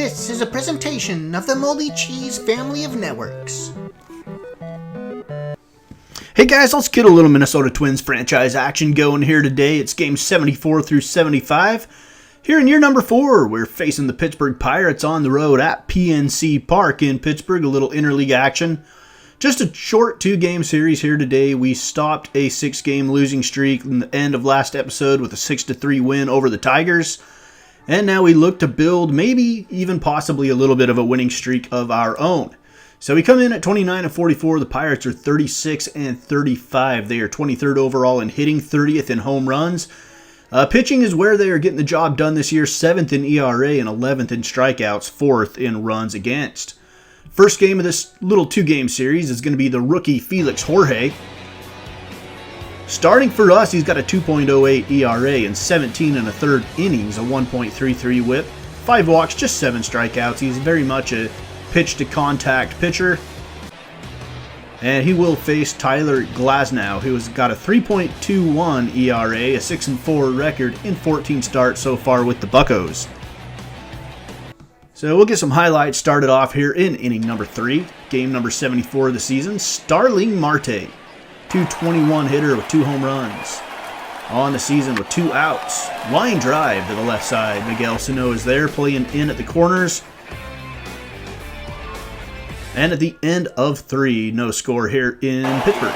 This is a presentation of the Moldy Cheese family of networks. Hey guys, let's get a little Minnesota Twins franchise action going here today. It's games 74 through 75. Here in year number 4, we're facing the Pittsburgh Pirates on the road at PNC Park in Pittsburgh. A little interleague action. Just a short 2-game series here today. We stopped a 6-game losing streak in the end of last episode with a 6-3 win over the Tigers. And now we look to build maybe even possibly a little bit of a winning streak of our own. So we come in at 29-44. The Pirates are 36-35. They are 23rd overall in hitting, 30th in home runs. Pitching is where they are getting the job done this year. 7th in ERA and 11th in strikeouts, 4th in runs against. First game of this little 2-game series is going to be the rookie Felix Jorge. Starting for us, he's got a 2.08 ERA in 17 1/3 innings, a 1.33 whip, 5 walks, just 7 strikeouts. He's very much a pitch-to-contact pitcher. And he will face Tyler Glasnow, who has got a 3.21 ERA, a 6-4 record in 14 starts so far with the Buccos. So we'll get some highlights started off here in inning number 3, game number 74 of the season. Starling Marte, 221 hitter with 2 home runs. On the season with 2 outs. Line drive to the left side. Miguel Sano is there playing in at the corners. And at the end of 3, no score here in Pittsburgh.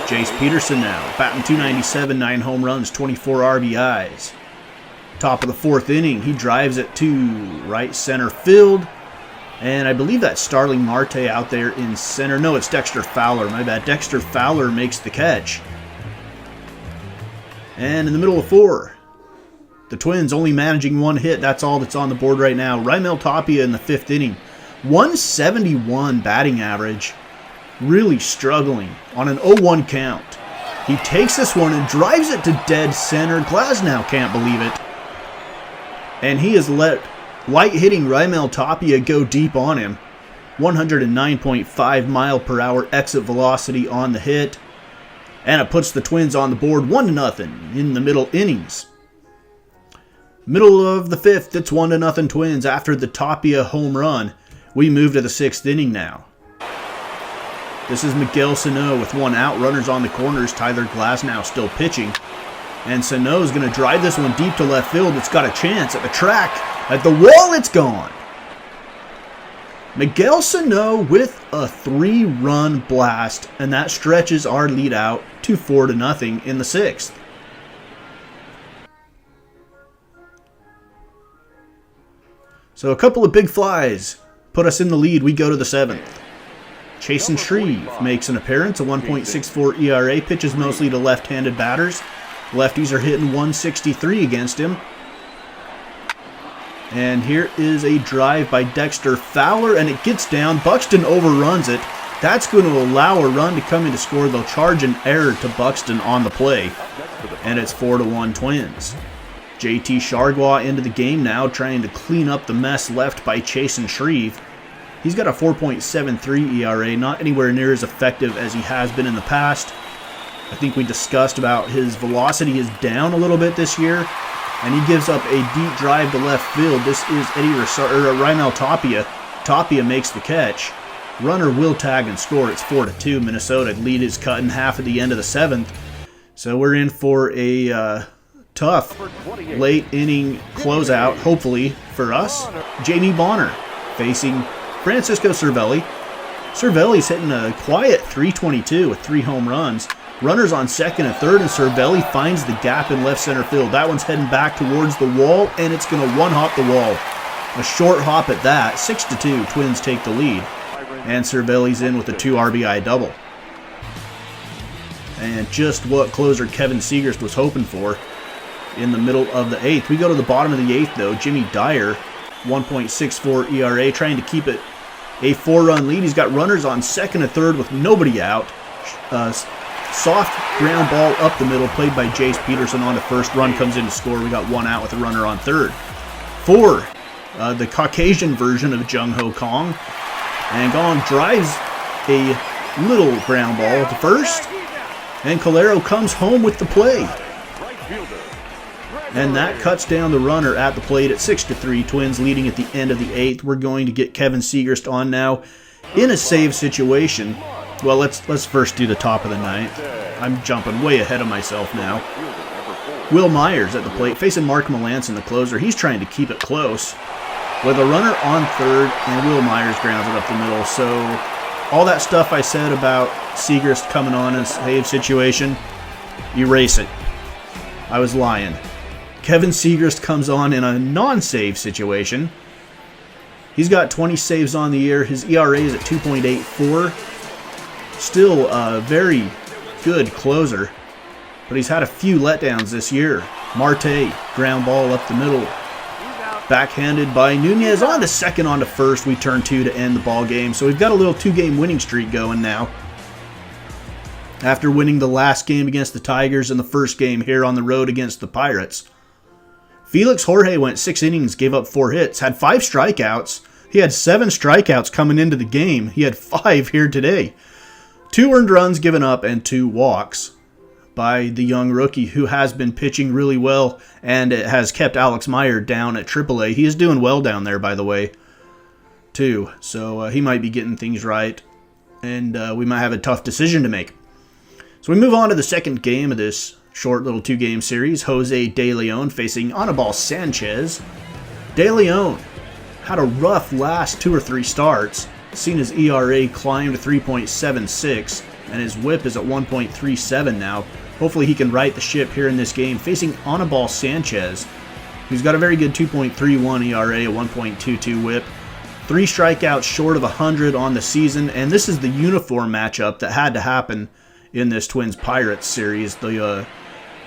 Jace Peterson now, batting .297, 9 home runs, 24 RBIs. Top of the 4th inning, he drives it to right center field. And I believe that's Starling Marte out there in center. No, it's Dexter Fowler, my bad. Dexter Fowler makes the catch. And in the middle of 4, the Twins only managing 1 hit. That's all that's on the board right now. Raimel Tapia in the 5th inning. 171 batting average. Really struggling on an 0-1 count. He takes this one and drives it to dead center. Glasnow can't believe it. And he has let light-hitting Raimel Tapia go deep on him. 109.5 mile per hour exit velocity on the hit. And it puts the Twins on the board 1-0 in the middle innings. Middle of the 5th, it's 1-0 Twins after the Tapia home run. We move to the 6th inning now. This is Miguel Sano with 1 out. Runners on the corners. Tyler Glasnow still pitching. And Sano is going to drive this one deep to left field. It's got a chance at the track. At the wall, it's gone. Miguel Sano with a 3-run blast. And that stretches our lead out to 4-0 in the 6th. So a couple of big flies put us in the lead. We go to the 7th. Chasen Shreve makes an appearance. A 1.64 ERA. Pitches mostly to left-handed batters. Lefties are hitting 163 against him. And here is a drive by Dexter Fowler, and it gets down. Buxton overruns it. That's going to allow a run to come in to score. They'll charge an error to Buxton on the play. And it's 4-1 Twins. JT Chargois into the game now, trying to clean up the mess left by Chasen Shreve. He's got a 4.73 ERA, not anywhere near as effective as he has been in the past. I think we discussed about his velocity is down a little bit this year, and he gives up a deep drive to left field. This is Raimel Tapia. Tapia makes the catch. Runner will tag and score. It's 4-2. Minnesota lead is cut in half at the end of the 7th. So we're in for a tough late inning closeout, hopefully for us. Jamie Bonner facing Francisco Cervelli. Cervelli's hitting a quiet .322 with 3 home runs. Runners on 2nd and 3rd, and Cervelli finds the gap in left center field. That one's heading back towards the wall, and it's going to one-hop the wall. A short hop at that. 6-2, Twins take the lead. And Cervelli's in with a 2 RBI double. And just what closer Kevin Seagrist was hoping for in the middle of the 8th. We go to the bottom of the 8th, though. Jimmy Dyer, 1.64 ERA, trying to keep it a 4-run lead. He's got runners on 2nd and 3rd with nobody out. Soft ground ball up the middle, played by Jace Peterson on the first. Run comes in to score. We got 1 out with a runner on 3rd. 4, the Caucasian version of Jung Ho Kong. And Gong drives a little ground ball to first. And Calero comes home with the play. And that cuts down the runner at the plate at 6-3. Twins leading at the end of the 8th. We're going to get Kevin Segrist on now in a save situation. Well, let's first do the top of the 9th. I'm jumping way ahead of myself now. Will Myers at the plate, facing Mark Melanson, the closer. He's trying to keep it close with a runner on third, and Will Myers grounds it up the middle. So all that stuff I said about Segrist coming on in a save situation, erase it. I was lying. Kevin Segrist comes on in a non-save situation. He's got 20 saves on the year. His ERA is at 2.84. Still a very good closer, but he's had a few letdowns this year. Marte, ground ball up the middle. Backhanded by Nunez on to second, on to first. We turn 2 to end the ball game. So we've got a little 2-game winning streak going now. After winning the last game against the Tigers and the first game here on the road against the Pirates. Felix Jorge went 6 innings, gave up 4 hits, had 5 strikeouts. He had 7 strikeouts coming into the game. He had 5 here today. 2 earned runs given up and 2 walks by the young rookie who has been pitching really well and it has kept Alex Meyer down at AAA. He is doing well down there, by the way, too. So he might be getting things right, and we might have a tough decision to make. So we move on to the second game of this short little 2-game series. Jose De Leon facing Anibal Sanchez. De Leon had a rough last 2 or 3 starts. Seen his ERA climb to 3.76, and his whip is at 1.37 now. Hopefully he can right the ship here in this game, facing Anibal Sanchez, who's got a very good 2.31 ERA, a 1.22 whip. 3 strikeouts short of 100 on the season, and this is the uniform matchup that had to happen in this Twins-Pirates series. The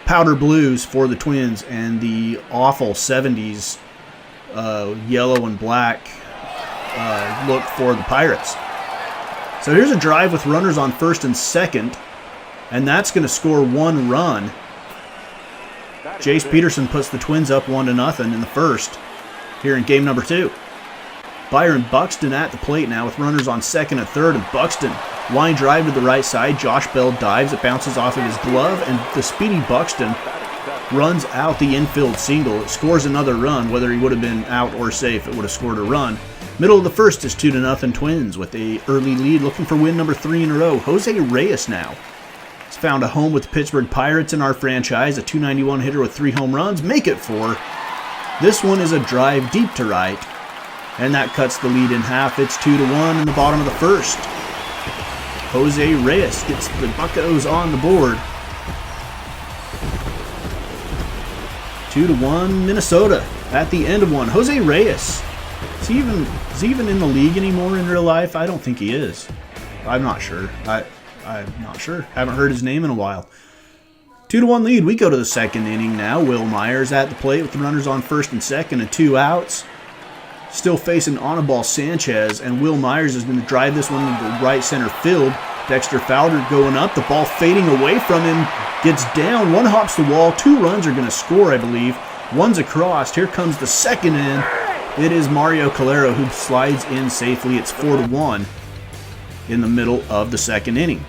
powder blues for the Twins and the awful 70s yellow and black look for the Pirates. So here's a drive with runners on first and second, and that's going to score 1 run. Jace Peterson puts the Twins up 1-0 in the first here in game number 2. Byron Buxton at the plate now with runners on second and third, and Buxton line drive to the right side. Josh Bell dives, it bounces off of his glove, and the speedy Buxton runs out the infield single. It scores another run. Whether he would have been out or safe, it would have scored a run. Middle of the first is 2-0 Twins with a early lead, looking for win number 3 in a row. Jose Reyes now has found a home with the Pittsburgh Pirates in our franchise, a .291 hitter with 3 home runs, make it 4. This one is a drive deep to right, and that cuts the lead in half. It's 2-1 in the bottom of the first. Jose Reyes gets the Buccos on the board. 2-1 Minnesota at the end of one. Jose Reyes, is he even in the league anymore in real life? I don't think he is. I'm not sure. I'm not sure. Haven't heard his name in a while. 2-1 lead. We go to the second inning now. Will Myers at the plate with the runners on first and second and 2 outs. Still facing Anibal Sanchez, and Will Myers is going to drive this one into right center field. Dexter Fowler going up, the ball fading away from him, gets down, 1 hops the wall, 2 runs are going to score, I believe. 1's across. Here comes the second in. It is Mario Calero who slides in safely. It's 4-1 in the middle of the second inning.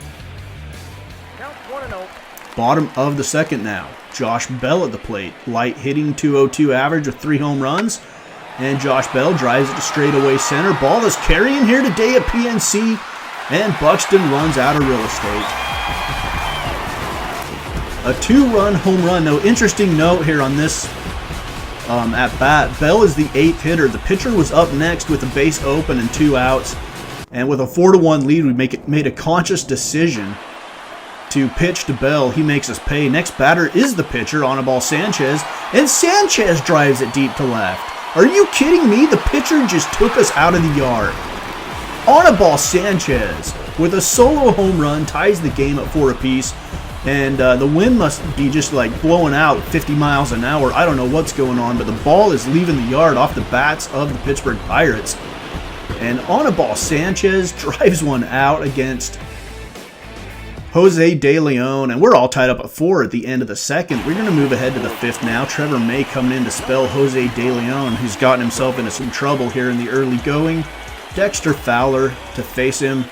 Bottom of the second now. Josh Bell at the plate. Light hitting, .202 average with 3 home runs. And Josh Bell drives it to straightaway center. Ball is carrying here today at PNC. And Buxton runs out of real estate. A 2-run home run. Now, interesting note here on this at bat. Bell is the 8th hitter. The pitcher was up next with the base open and 2 outs. And with a 4-1 lead, we made a conscious decision to pitch to Bell. He makes us pay. Next batter is the pitcher, Anibal Sanchez. And Sanchez drives it deep to left. Are you kidding me? The pitcher just took us out of the yard. Anibal Sanchez with a solo home run ties the game at 4 apiece. And the wind must be just like blowing out 50 miles an hour. I don't know what's going on, but the ball is leaving the yard off the bats of the Pittsburgh Pirates. And Anibal Sanchez drives one out against Jose De Leon, and we're all tied up at 4 at the end of the second. We're going to move ahead to the 5th now. Trevor May coming in to spell Jose De Leon, who's gotten himself into some trouble here in the early going. Dexter Fowler to face him.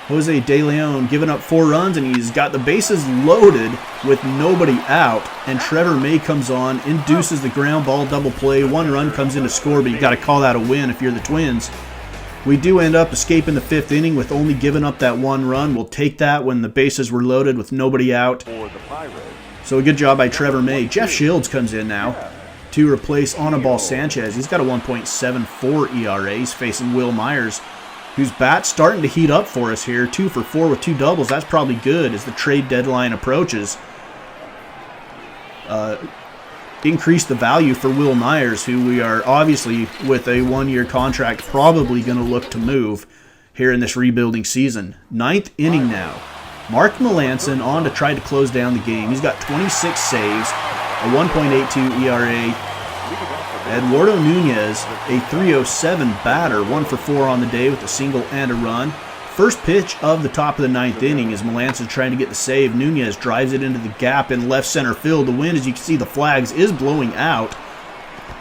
Jose De Leon giving up 4 runs, and he's got the bases loaded with nobody out. And Trevor May comes on, induces the ground ball double play. 1 run comes in to score, but you got to call that a win if you're the Twins. We do end up escaping the 5th inning with only giving up that 1 run. We'll take that when the bases were loaded with nobody out. So a good job by Trevor May. Jeff Shields comes in now to replace Anibal Sanchez. He's got a 1.74 ERA. He's facing Will Myers, whose bat's starting to heat up for us here. 2 for 4 with 2 doubles. That's probably good as the trade deadline approaches. Increase the value for Will Myers, who we are obviously, with a 1-year contract, probably going to look to move here in this rebuilding season. 9th inning now. Mark Melancon on to try to close down the game. He's got 26 saves, a 1.82 ERA. Eduardo Nunez, a 307 batter, 1 for 4 on the day with a single and a run. First pitch of the top of the 9th inning is Melancon trying to get the save. Nunez drives it into the gap in left center field. The wind, as you can see, the flags is blowing out.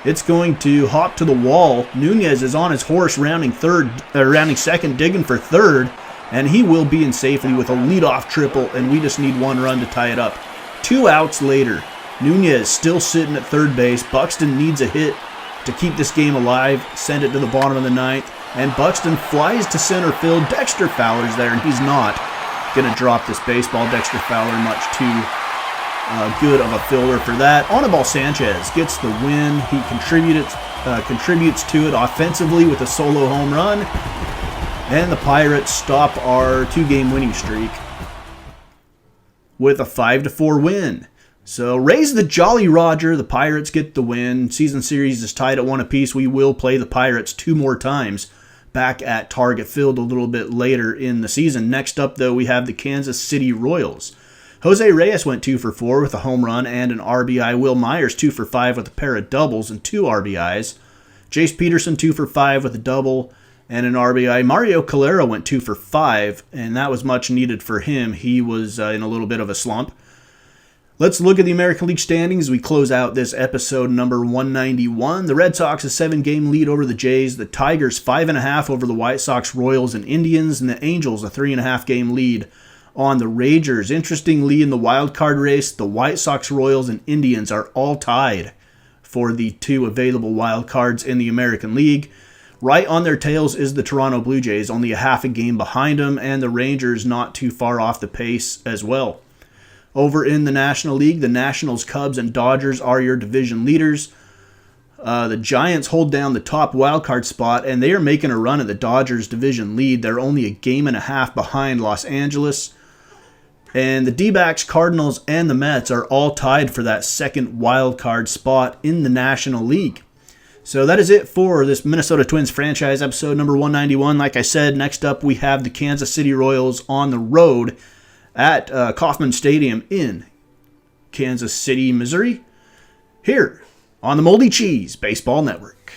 It's going to hop to the wall. Nunez is on his horse rounding second, digging for third, and he will be in safety with a leadoff triple, and we just need 1 run to tie it up. 2 outs later, Nunez still sitting at third base. Buxton needs a hit to keep this game alive, send it to the bottom of the 9th. And Buxton flies to center field. Dexter Fowler's there, and he's not going to drop this baseball. Dexter Fowler much too good of a fielder for that. Anibal Sanchez gets the win. He contributes to it offensively with a solo home run. And the Pirates stop our 2-game winning streak with a 5-4 win. So raise the Jolly Roger. The Pirates get the win. Season series is tied at 1 apiece. We will play the Pirates 2 more times back at Target Field a little bit later in the season. Next up, though, we have the Kansas City Royals. Jose Reyes went 2 for 4 with a home run and an RBI. Will Myers 2 for 5 with a pair of doubles and 2 RBIs. Jace Peterson 2 for 5 with a double and an RBI. Mario Calero went 2 for 5, and that was much needed for him. He was in a little bit of a slump. Let's look at the American League standings as we close out this episode number 191. The Red Sox a 7-game lead over the Jays. The Tigers 5.5 over the White Sox, Royals, and Indians. And the Angels a 3.5-game lead on the Rangers. Interestingly, in the wild card race, the White Sox, Royals, and Indians are all tied for the 2 available wild cards in the American League. Right on their tails is the Toronto Blue Jays, only a half a game behind them, and the Rangers not too far off the pace as well. Over in the National League, the Nationals, Cubs, and Dodgers are your division leaders. The Giants hold down the top wildcard spot, and they are making a run at the Dodgers' division lead. They're only a game and a half behind Los Angeles. And the D-backs, Cardinals, and the Mets are all tied for that second wildcard spot in the National League. So that is it for this Minnesota Twins franchise episode number 191. Like I said, next up we have the Kansas City Royals on the road at Kauffman Stadium in Kansas City, Missouri, here on the Moldy Cheese Baseball Network.